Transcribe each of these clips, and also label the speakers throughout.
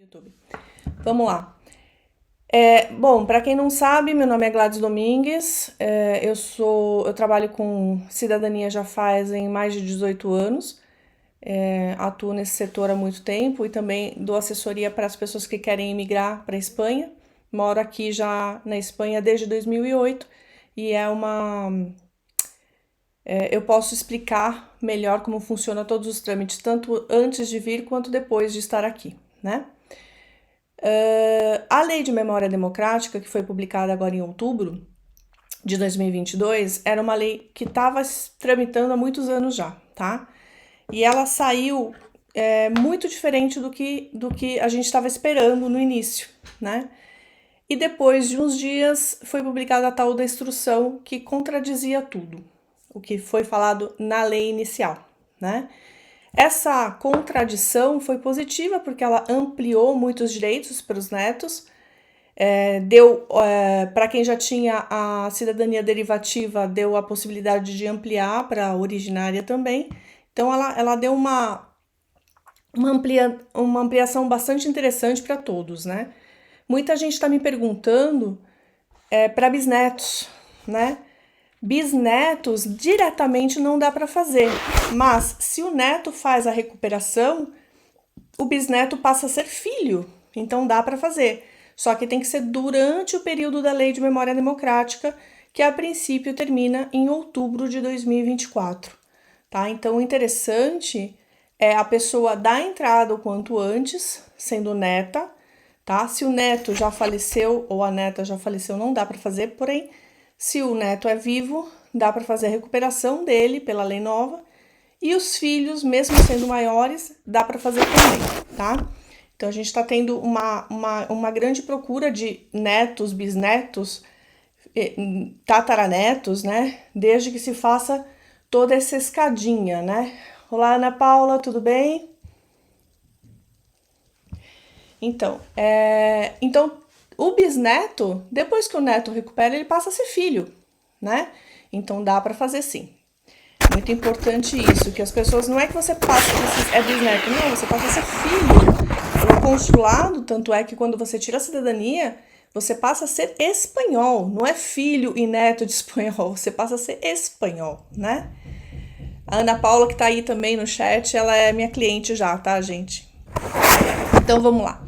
Speaker 1: YouTube. Vamos lá. Bom, para quem não sabe, meu nome é Gladys Domingues. Eu trabalho com cidadania já fazem mais de 18 anos. Atuo nesse setor há muito tempo e também dou assessoria para as pessoas que querem emigrar para a Espanha. Moro aqui já na Espanha desde 2008 e eu posso explicar melhor como funciona todos os trâmites, tanto antes de vir quanto depois de estar aqui, né? A Lei de Memória Democrática, que foi publicada agora em outubro de 2022, era uma lei que estava tramitando há muitos anos já, tá? E ela saiu muito diferente do que a gente estava esperando no início, né? E depois de uns dias foi publicada a tal da instrução que contradizia tudo, o que foi falado na lei inicial, né? Essa contradição foi positiva porque ela ampliou muitos direitos para os netos, deu para quem já tinha a cidadania derivativa, deu a possibilidade de ampliar para a originária também. Então ela deu uma ampliação bastante interessante para todos, né? Muita gente está me perguntando para bisnetos, né? Bisnetos diretamente não dá para fazer, mas se o neto faz a recuperação, o bisneto passa a ser filho, então dá para fazer. Só que tem que ser durante o período da Lei de Memória Democrática, que a princípio termina em outubro de 2024, tá? Então o interessante é a pessoa dar entrada o quanto antes, sendo neta, tá? Se o neto já faleceu ou a neta já faleceu, não dá para fazer, porém, se o neto é vivo, dá para fazer a recuperação dele pela lei nova. E os filhos, mesmo sendo maiores, dá para fazer também, tá? Então a gente está tendo uma grande procura de netos, bisnetos, tataranetos, né? Desde que se faça toda essa escadinha, né? Olá, Ana Paula, tudo bem? Então, o bisneto, depois que o neto recupera, ele passa a ser filho, né? Então dá para fazer sim. Muito importante isso, que as pessoas, não é que você passa, você é bisneto, não, você passa a ser filho. O consulado, tanto é que quando você tira a cidadania, você passa a ser espanhol, não é filho e neto de espanhol, você passa a ser espanhol, né? A Ana Paula, que tá aí também no chat, ela é minha cliente já, tá, gente? Então vamos lá.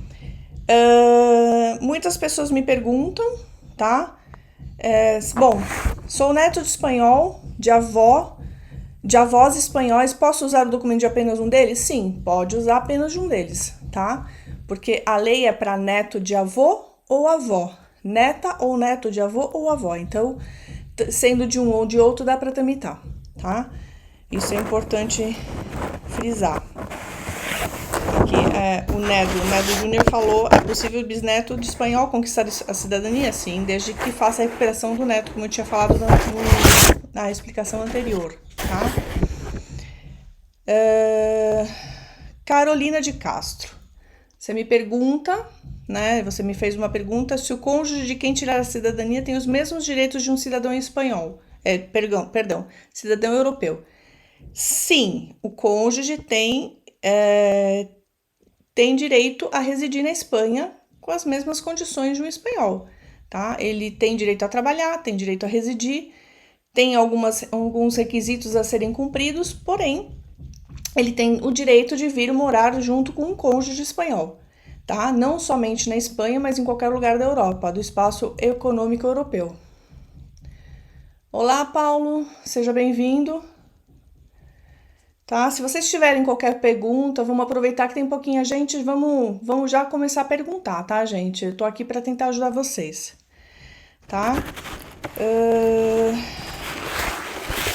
Speaker 1: Muitas pessoas me perguntam, tá? Bom, sou neto de espanhol, de avós espanhóis, posso usar o documento de apenas um deles? Sim, pode usar apenas de um deles, tá? Porque a lei é para neto de avô ou avó, neta ou neto de avô ou avó. Então, sendo de um ou de outro, dá para tramitar, tá? Isso é importante frisar. Aqui, o Nedo Júnior falou, é possível o bisneto de espanhol conquistar a cidadania? Sim, desde que faça a recuperação do neto, como eu tinha falado na explicação anterior, tá? Carolina de Castro, você me pergunta, né? Você me fez uma pergunta se o cônjuge de quem tirar a cidadania tem os mesmos direitos de um cidadão espanhol. Perdão, cidadão europeu. Sim, o cônjuge tem direito a residir na Espanha com as mesmas condições de um espanhol, tá? Ele tem direito a trabalhar, tem direito a residir, tem alguns requisitos a serem cumpridos, porém, ele tem o direito de vir morar junto com um cônjuge espanhol, tá? Não somente na Espanha, mas em qualquer lugar da Europa, do espaço econômico europeu. Olá, Paulo, seja bem-vindo. Tá? Se vocês tiverem qualquer pergunta, vamos aproveitar que tem pouquinha gente, vamos já começar a perguntar, tá, gente? Eu tô aqui para tentar ajudar vocês, tá?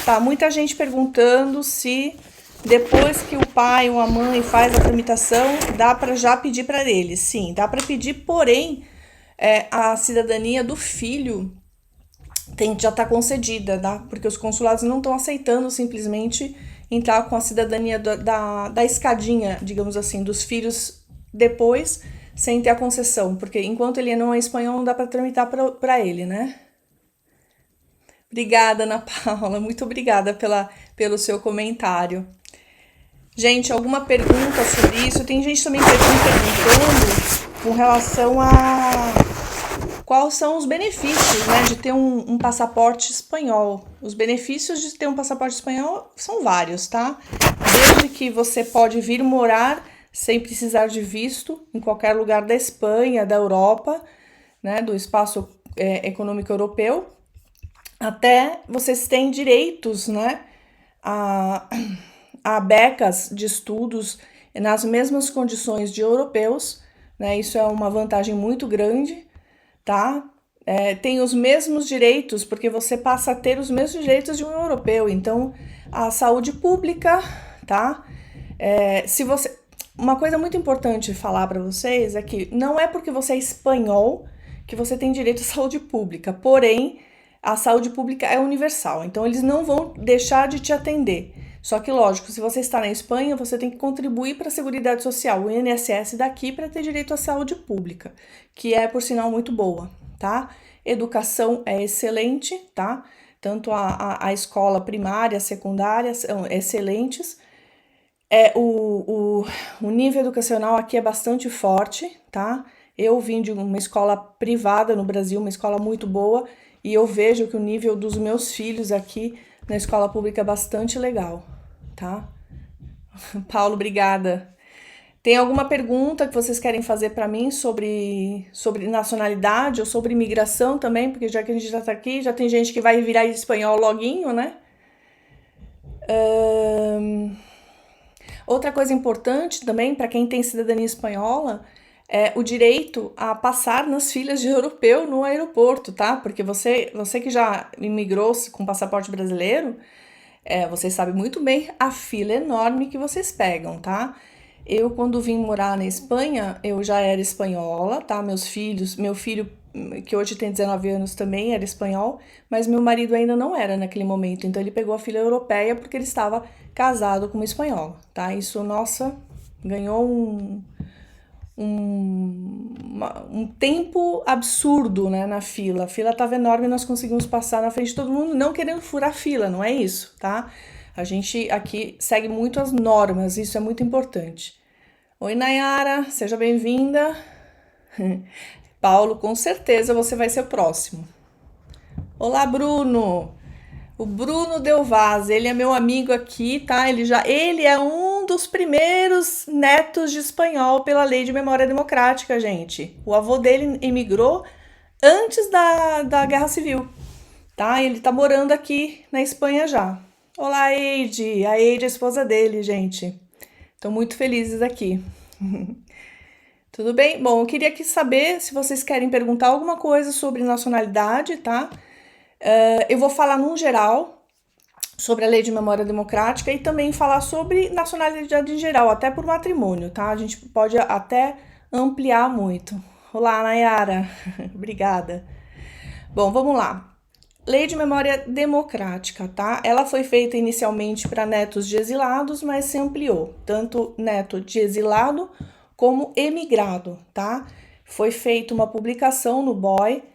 Speaker 1: Tá, muita gente perguntando se depois que o pai ou a mãe faz a tramitação, dá para já pedir para eles. Sim, dá para pedir, porém, a cidadania do filho já está concedida, tá? Porque os consulados não estão aceitando simplesmente entrar com a cidadania da escadinha, digamos assim, dos filhos depois, sem ter a concessão, porque enquanto ele não é espanhol, não dá para tramitar para ele, né? Obrigada, Ana Paula, muito obrigada pelo seu comentário. Gente, alguma pergunta sobre isso? Tem gente também me perguntando com relação a quais são os benefícios, né, de ter um passaporte espanhol. Os benefícios de ter um passaporte espanhol são vários, tá? Desde que você pode vir morar sem precisar de visto em qualquer lugar da Espanha, da Europa, né, do espaço econômico europeu, até vocês têm direitos, né, a becas de estudos nas mesmas condições de europeus, né? Isso é uma vantagem muito grande, tá? Tem os mesmos direitos, porque você passa a ter os mesmos direitos de um europeu. Então, a saúde pública, tá? Se você, uma coisa muito importante falar para vocês é que não é porque você é espanhol que você tem direito à saúde pública. Porém, a saúde pública é universal. Então, eles não vão deixar de te atender. Só que, lógico, se você está na Espanha, você tem que contribuir para a Seguridade Social, o INSS daqui, para ter direito à saúde pública, que é, por sinal, muito boa, tá? Educação é excelente, tá? Tanto a escola primária, secundária são excelentes. O nível educacional aqui é bastante forte, tá? Eu vim de uma escola privada no Brasil, uma escola muito boa, e eu vejo que o nível dos meus filhos aqui na escola pública é bastante legal, tá? Paulo, obrigada. Tem alguma pergunta que vocês querem fazer para mim sobre nacionalidade ou sobre imigração também? Porque já que a gente já tá aqui, já tem gente que vai virar espanhol loguinho, né? Outra coisa importante também para quem tem cidadania espanhola é o direito a passar nas filas de europeu no aeroporto, tá? Porque você que já imigrou com passaporte brasileiro, vocês sabem muito bem a fila enorme que vocês pegam, tá? Eu, quando vim morar na Espanha, eu já era espanhola, tá? Meu filho, que hoje tem 19 anos, também era espanhol, mas meu marido ainda não era naquele momento, então ele pegou a fila europeia porque ele estava casado com uma espanhola, tá? Isso, nossa, ganhou um tempo absurdo, né, na fila. A fila estava enorme e nós conseguimos passar na frente de todo mundo, não querendo furar a fila, não é isso, tá? A gente aqui segue muito as normas, isso é muito importante. Oi, Nayara, seja bem-vinda. Paulo, com certeza você vai ser o próximo. Olá, Bruno. O Bruno Del Vaz, ele é meu amigo aqui, tá? Ele é um dos primeiros netos de espanhol pela Lei de Memória Democrática, gente. O avô dele emigrou antes da Guerra Civil, tá? Ele tá morando aqui na Espanha já. Olá, Eide. A Eide é a esposa dele, gente. Estão muito felizes aqui. Tudo bem? Bom, eu queria aqui saber se vocês querem perguntar alguma coisa sobre nacionalidade, tá? Eu vou falar num geral sobre a Lei de Memória Democrática e também falar sobre nacionalidade em geral, até por matrimônio, tá? A gente pode até ampliar muito. Olá, Nayara. Obrigada. Bom, vamos lá. Lei de Memória Democrática, tá? Ela foi feita inicialmente para netos de exilados, mas se ampliou, tanto neto de exilado como emigrado, tá? Foi feita uma publicação no BOI,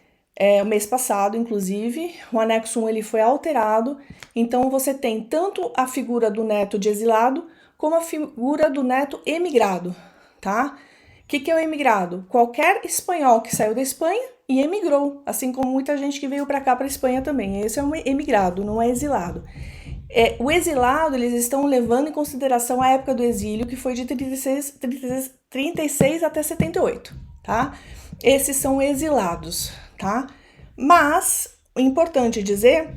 Speaker 1: o mês passado, inclusive, o anexo 1 ele foi alterado, então você tem tanto a figura do neto de exilado, como a figura do neto emigrado, tá? O que é o emigrado? Qualquer espanhol que saiu da Espanha e emigrou, assim como muita gente que veio para cá, para a Espanha também. Esse é um emigrado, não é exilado. O exilado, eles estão levando em consideração a época do exílio, que foi de 36 até 78, tá? Esses são exilados, tá? Mas, é importante dizer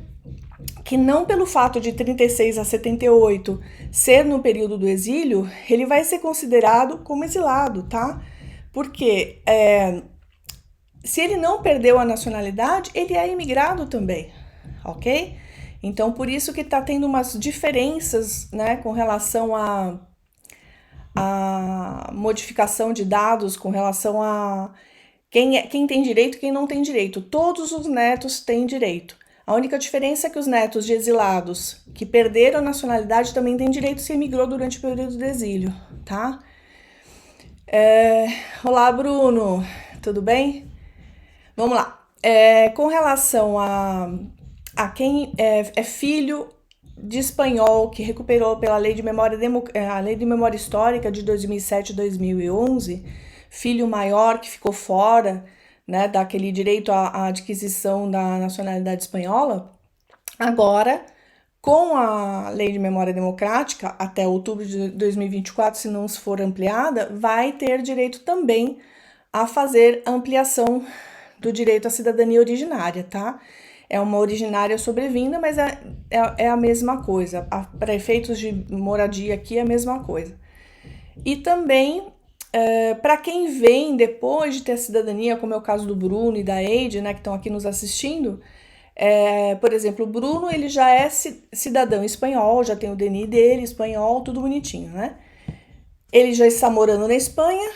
Speaker 1: que não pelo fato de 36 a 78 ser no período do exílio, ele vai ser considerado como exilado, tá? Porque se ele não perdeu a nacionalidade, ele é imigrado também, ok? Então, por isso que tá tendo umas diferenças, né, com relação a modificação de dados, com relação a quem tem direito e quem não tem direito. Todos os netos têm direito. A única diferença é que os netos de exilados que perderam a nacionalidade também têm direito se emigrou durante o período do exílio, tá? Olá, Bruno, tudo bem? Vamos lá. Com relação a quem é filho de espanhol que recuperou pela Lei de a Lei de Memória Histórica de 2007 e 2011, filho maior que ficou fora, né, daquele direito à adquisição da nacionalidade espanhola, agora, com a Lei de Memória Democrática, até outubro de 2024, se não for ampliada, vai ter direito também a fazer ampliação do direito à cidadania originária, tá? É uma originária sobrevinda, mas é a mesma coisa. Para efeitos de moradia aqui é a mesma coisa. E também, para quem vem depois de ter a cidadania, como é o caso do Bruno e da Eide, né, que estão aqui nos assistindo, por exemplo, o Bruno ele já é cidadão espanhol, já tem o DNI dele, espanhol, tudo bonitinho, né? Ele já está morando na Espanha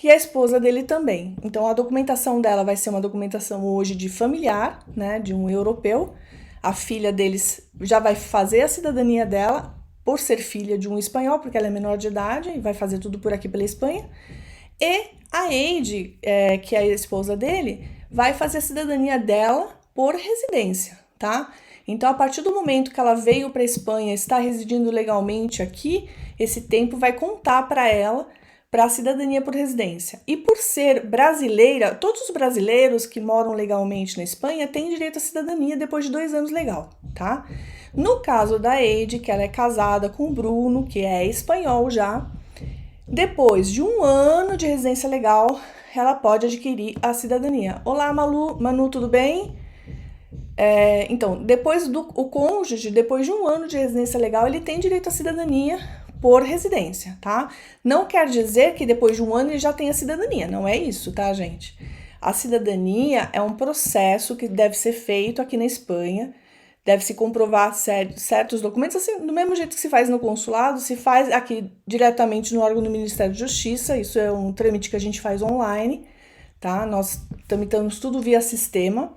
Speaker 1: e a esposa dele também. Então a documentação dela vai ser uma documentação hoje de familiar, né, de um europeu. A filha deles já vai fazer a cidadania dela por ser filha de um espanhol, porque ela é menor de idade e vai fazer tudo por aqui pela Espanha. E a Eide, que é a esposa dele, vai fazer a cidadania dela por residência, tá? Então, a partir do momento que ela veio para a Espanha, está residindo legalmente aqui, esse tempo vai contar para ela para a cidadania por residência. E por ser brasileira, todos os brasileiros que moram legalmente na Espanha têm direito à cidadania depois de 2 anos legal, tá? No caso da Eide, que ela é casada com o Bruno, que é espanhol já, depois de 1 ano de residência legal, ela pode adquirir a cidadania. Olá, Manu, tudo bem? Então, o cônjuge, depois de 1 ano de residência legal, ele tem direito à cidadania por residência, tá? Não quer dizer que depois de 1 ano ele já tem a cidadania, não é isso, tá, gente? A cidadania é um processo que deve ser feito aqui na Espanha, deve-se comprovar certos documentos, assim, do mesmo jeito que se faz no consulado, se faz aqui diretamente no órgão do Ministério da Justiça, isso é um trâmite que a gente faz online, tá? Nós tramitamos tudo via sistema.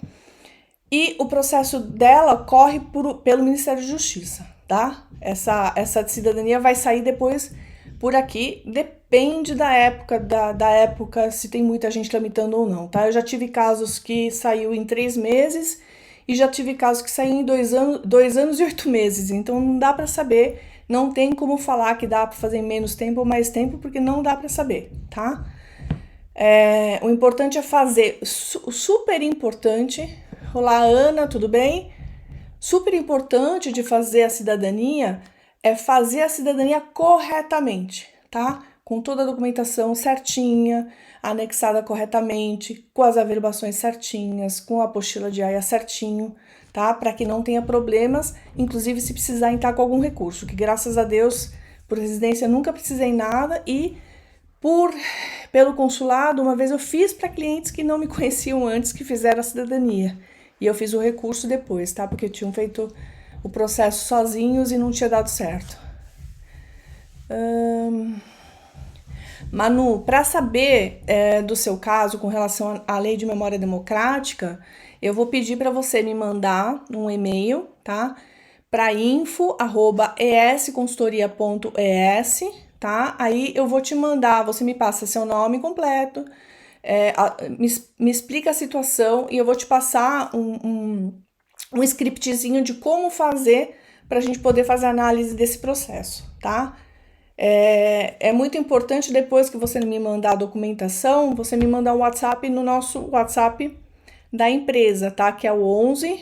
Speaker 1: E o processo dela corre pelo Ministério da Justiça, tá? Essa cidadania vai sair depois por aqui, depende da época, da época, se tem muita gente tramitando ou não, tá? Eu já tive casos que saiu em 3 meses e já tive casos que saiu em 2 anos e 8 meses, então não dá para saber, não tem como falar que dá para fazer em menos tempo ou mais tempo, porque não dá para saber, tá? O importante é fazer, super importante. Olá, Ana, tudo bem? Super importante de fazer a cidadania é fazer a cidadania corretamente, tá? Com toda a documentação certinha, anexada corretamente, com as averbações certinhas, com a apostila de AIA certinho, tá? Para que não tenha problemas, inclusive se precisar entrar com algum recurso, que graças a Deus, por residência, nunca precisei nada e pelo consulado, uma vez eu fiz para clientes que não me conheciam antes, que fizeram a cidadania. E eu fiz o recurso depois, tá? Porque tinham feito o processo sozinhos e não tinha dado certo. Manu, para saber do seu caso com relação à Lei de Memória Democrática, eu vou pedir para você me mandar um e-mail, tá? Para info@esconsultoria.es, tá? Aí eu vou te mandar, você me passa seu nome completo, me explica a situação e eu vou te passar um scriptzinho de como fazer para a gente poder fazer análise desse processo, tá? É muito importante, depois que você me mandar a documentação, você me mandar um WhatsApp no nosso WhatsApp da empresa, tá? Que é o 11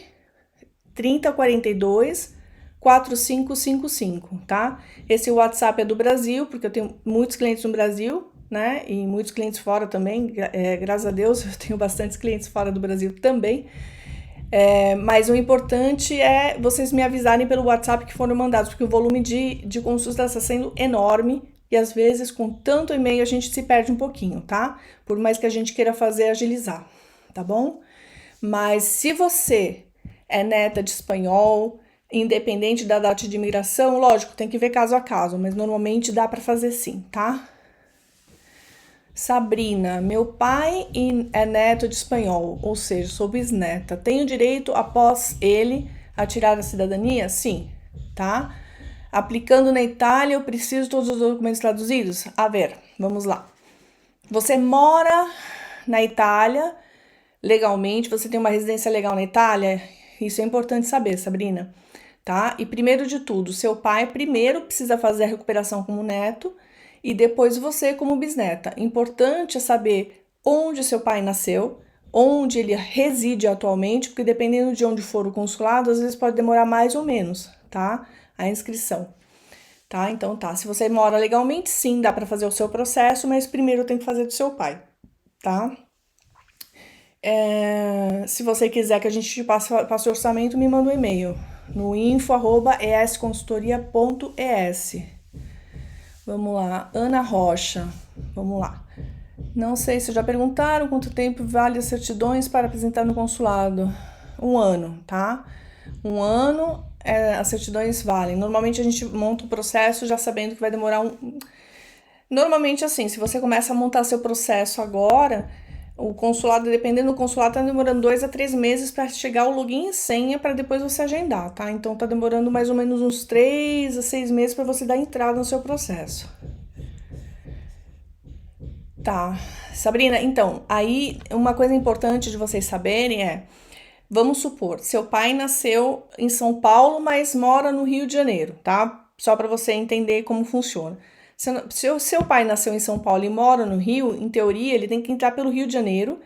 Speaker 1: 3042 4555, tá? Esse WhatsApp é do Brasil, porque eu tenho muitos clientes no Brasil, né? E muitos clientes fora também, graças a Deus, eu tenho bastantes clientes fora do Brasil também. Mas o importante é vocês me avisarem pelo WhatsApp que foram mandados, porque o volume de consultas está sendo enorme e às vezes com tanto e-mail a gente se perde um pouquinho, tá? Por mais que a gente queira fazer agilizar, tá bom? Mas se você é neta de espanhol, independente da data de imigração, lógico, tem que ver caso a caso, mas normalmente dá para fazer sim, tá? Sabrina, meu pai é neto de espanhol, ou seja, sou bisneta. Tenho direito, após ele, a tirar a cidadania? Sim, tá? Aplicando na Itália, eu preciso de todos os documentos traduzidos? A ver, vamos lá. Você mora na Itália legalmente, você tem uma residência legal na Itália? Isso é importante saber, Sabrina. tá? E primeiro de tudo, seu pai primeiro precisa fazer a recuperação como neto e depois você como bisneta. Importante é saber onde seu pai nasceu, onde ele reside atualmente, porque dependendo de onde for o consulado, às vezes pode demorar mais ou menos, tá? A inscrição. Tá? Então tá, se você mora legalmente, sim, dá para fazer o seu processo, mas primeiro tem que fazer do seu pai, tá? Se você quiser que a gente te passe o orçamento, me manda um e-mail no info@esconsultoria.es. Vamos lá, Ana Rocha, vamos lá. Não sei se já perguntaram quanto tempo vale as certidões para apresentar no consulado. 1 ano, tá? 1 ano, as certidões valem. Normalmente a gente monta o processo já sabendo que vai demorar Normalmente assim, se você começa a montar seu processo agora, o consulado, dependendo do consulado, tá demorando 2 a 3 meses para chegar o login e senha para depois você agendar, tá? Então tá demorando mais ou menos uns 3 a 6 meses para você dar entrada no seu processo. Tá, Sabrina, então, aí uma coisa importante de vocês saberem é, vamos supor, seu pai nasceu em São Paulo, mas mora no Rio de Janeiro, tá? Só para você entender como funciona. Se o seu pai nasceu em São Paulo e mora no Rio, em teoria, ele tem que entrar pelo Rio de Janeiro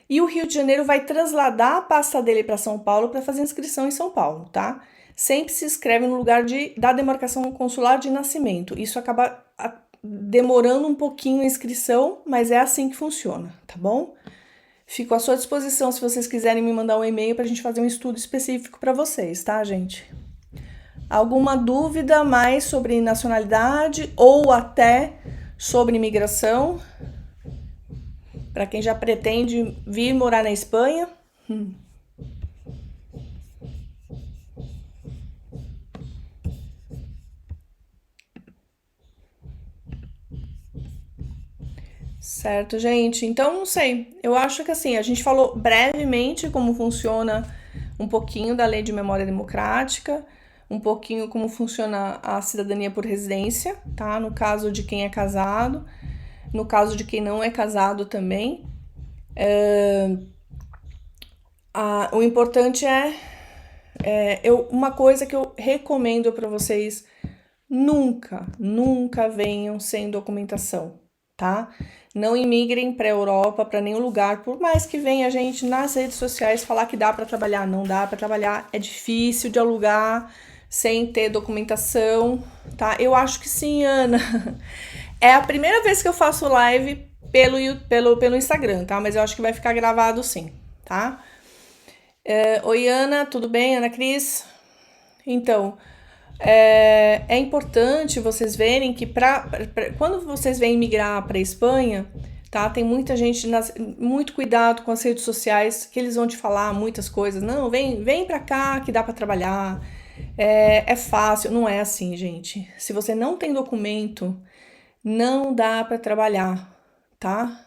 Speaker 1: e o Rio de Janeiro vai trasladar a pasta dele para São Paulo para fazer inscrição em São Paulo, tá? Sempre se inscreve no lugar da demarcação consular de nascimento. Isso acaba demorando um pouquinho a inscrição, mas é assim que funciona, tá bom? Fico à sua disposição se vocês quiserem me mandar um e-mail para a gente fazer um estudo específico para vocês, tá, gente? Alguma dúvida mais sobre nacionalidade ou até sobre imigração? Para quem já pretende vir morar na Espanha? Certo, gente. Então, não sei. Eu acho que assim, a gente falou brevemente como funciona um pouquinho da lei de memória democrática, um pouquinho como funciona a cidadania por residência, tá? No caso de quem é casado, no caso de quem não é casado também. O importante uma coisa que eu recomendo para vocês: nunca, nunca venham sem documentação, tá? Não imigrem para a Europa, para nenhum lugar, por mais que venha a gente nas redes sociais falar que dá para trabalhar, não dá para trabalhar, é difícil de alugar sem ter documentação, tá? Eu acho que sim, Ana. É a primeira vez que eu faço live pelo Instagram, tá? Mas eu acho que vai ficar gravado sim, tá? Oi, Ana, tudo bem? Ana Cris? Então, é importante vocês verem que quando vocês vêm migrar para a Espanha, tá? Tem muita gente, muito cuidado com as redes sociais, que eles vão te falar muitas coisas. Não, vem para cá que dá para trabalhar. É fácil, não é assim, gente. Se você não tem documento, não dá para trabalhar, tá?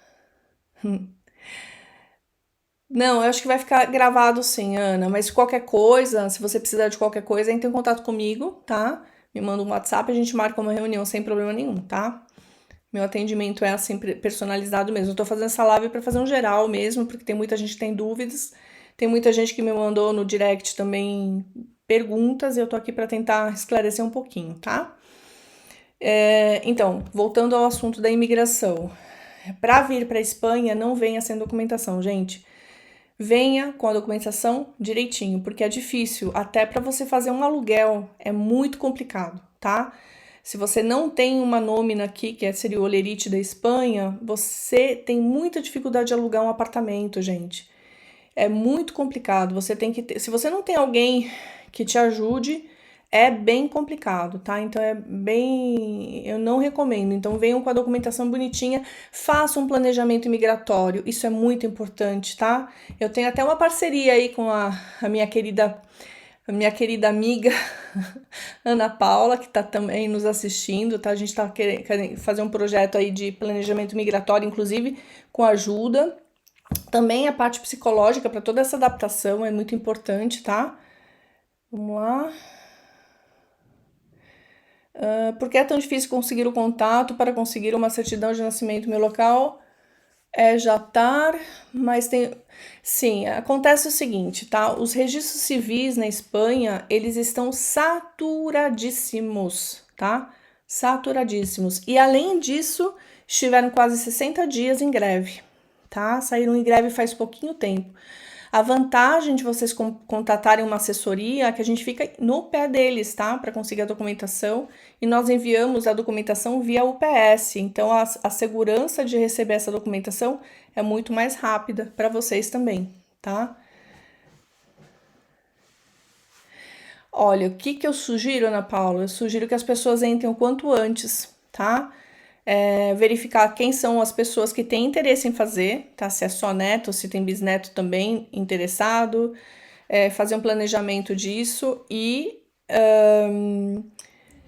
Speaker 1: Não, eu acho que vai ficar gravado sim, Ana. Mas qualquer coisa, se você precisar de qualquer coisa, entre em contato comigo, tá? Me manda um WhatsApp, a gente marca uma reunião sem problema nenhum, tá? Meu atendimento é assim personalizado mesmo. Eu tô fazendo essa live para fazer um geral mesmo, porque tem muita gente que tem dúvidas. Tem muita gente que me mandou no direct também perguntas e eu tô aqui para tentar esclarecer um pouquinho, tá? Então, voltando ao assunto da imigração. Para vir para a Espanha, não venha sem documentação, gente. Venha com a documentação direitinho, porque é difícil, até para você fazer um aluguel, é muito complicado, tá? Se você não tem uma nômina aqui, que seria o Olerite da Espanha, você tem muita dificuldade de alugar um apartamento, gente. É muito complicado. Você tem que ter, se você não tem alguém que te ajude, é bem complicado, tá? Então eu não recomendo. Então venham com a documentação bonitinha, façam um planejamento imigratório. Isso é muito importante, tá? Eu tenho até uma parceria aí com a minha querida amiga Ana Paula, que está também nos assistindo, tá? A gente está querendo fazer um projeto aí de planejamento migratório, inclusive com ajuda. Também a parte psicológica para toda essa adaptação é muito importante, tá? Vamos lá. Por que é tão difícil conseguir o contato para conseguir uma certidão de nascimento no meu local? Já tá, mas tem. Sim, acontece o seguinte, tá? Os registros civis na Espanha, eles estão saturadíssimos, tá? Saturadíssimos. E além disso, estiveram quase 60 dias em greve, tá? Saíram em greve faz pouquinho tempo. A vantagem de vocês contatarem uma assessoria é que a gente fica no pé deles, tá? Para conseguir a documentação e nós enviamos a documentação via UPS. Então a segurança de receber essa documentação é muito mais rápida para vocês também, tá? Olha, o que eu sugiro, Ana Paula? Eu sugiro que as pessoas entrem o quanto antes, tá? Verificar quem são as pessoas que têm interesse em fazer, tá? Se é só neto, se tem bisneto também interessado, fazer um planejamento disso e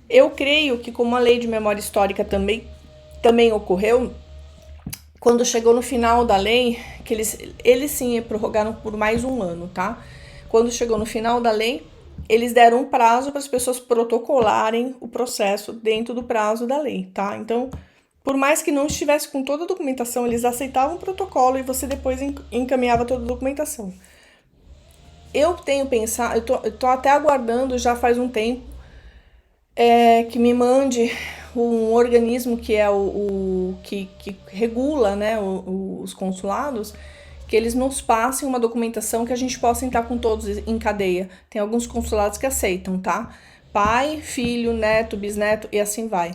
Speaker 1: eu creio que como a lei de memória histórica também ocorreu, quando chegou no final da lei, que eles sim prorrogaram por mais um ano, tá? Quando chegou no final da lei, eles deram um prazo para as pessoas protocolarem o processo dentro do prazo da lei, tá? Então, por mais que não estivesse com toda a documentação, eles aceitavam o protocolo e você depois encaminhava toda a documentação. Eu tenho pensado, eu tô até aguardando já faz um tempo que me mande um organismo que é que regula, né, os consulados, que eles nos passem uma documentação que a gente possa entrar com todos em cadeia. Tem alguns consulados que aceitam, tá? Pai, filho, neto, bisneto e assim vai.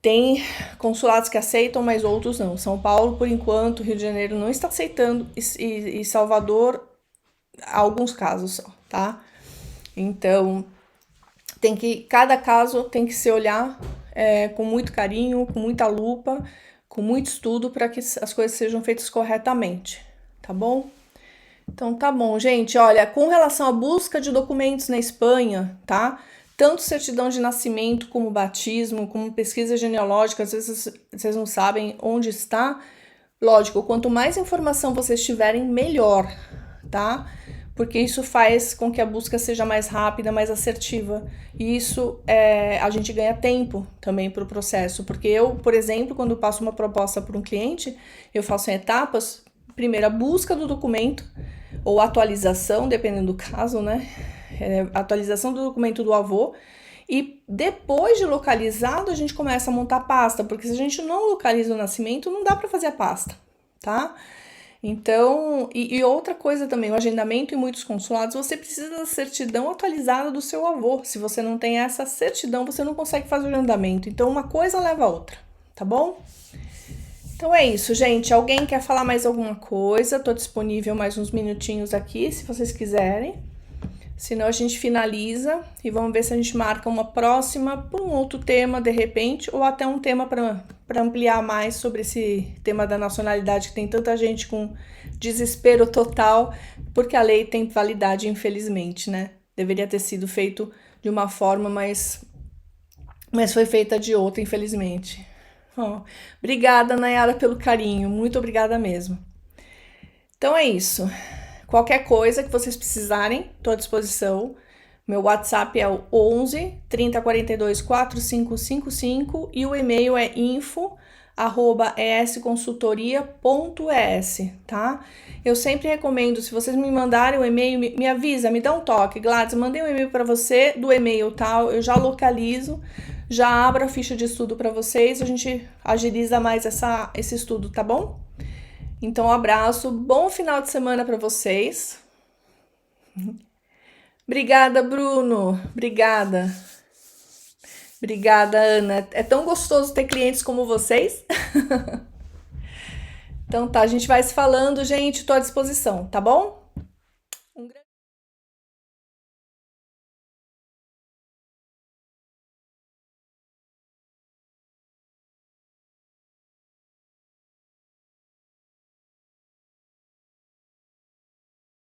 Speaker 1: Tem consulados que aceitam, mas outros não. São Paulo, por enquanto, Rio de Janeiro não está aceitando e Salvador, alguns casos só, tá? Então, cada caso tem que se olhar com muito carinho, com muita lupa, com muito estudo para que as coisas sejam feitas corretamente, tá bom? Então tá bom, gente. Olha, com relação à busca de documentos na Espanha, tá? Tanto certidão de nascimento, como batismo, como pesquisa genealógica, às vezes vocês não sabem onde está. Lógico, quanto mais informação vocês tiverem, melhor, tá? Porque isso faz com que a busca seja mais rápida, mais assertiva. E isso a gente ganha tempo também para o processo. Porque eu, por exemplo, quando passo uma proposta para um cliente, eu faço em etapas. Primeiro, a busca do documento, ou atualização, dependendo do caso, né? Atualização do documento do avô. E depois de localizado, a gente começa a montar a pasta. Porque se a gente não localiza o nascimento, não dá para fazer a pasta, tá? Então, e outra coisa também, o agendamento em muitos consulados, você precisa da certidão atualizada do seu avô. Se você não tem essa certidão, você não consegue fazer o agendamento. Então, uma coisa leva a outra, tá bom? Então é isso, gente. Alguém quer falar mais alguma coisa? Tô disponível mais uns minutinhos aqui, se vocês quiserem. Senão a gente finaliza e vamos ver se a gente marca uma próxima por um outro tema, de repente, ou até um tema para ampliar mais sobre esse tema da nacionalidade, que tem tanta gente com desespero total, porque a lei tem validade, infelizmente, né? Deveria ter sido feito de uma forma, mas foi feita de outra, infelizmente. Obrigada, Nayara, pelo carinho. Muito obrigada mesmo. Então é isso. Qualquer coisa que vocês precisarem, estou à disposição. Meu WhatsApp é o 11 30 42 4555 e o e-mail é info@esconsultoria.es, tá? Eu sempre recomendo, se vocês me mandarem o e-mail, me avisa, me dá um toque. Gladys, mandei um e-mail para você do e-mail tal, eu já localizo, já abro a ficha de estudo para vocês, a gente agiliza mais esse estudo, tá bom? Então, um abraço, bom final de semana para vocês. Obrigada, Bruno. Obrigada. Obrigada, Ana. É tão gostoso ter clientes como vocês. Então tá, a gente vai se falando, gente. Tô à disposição, tá bom?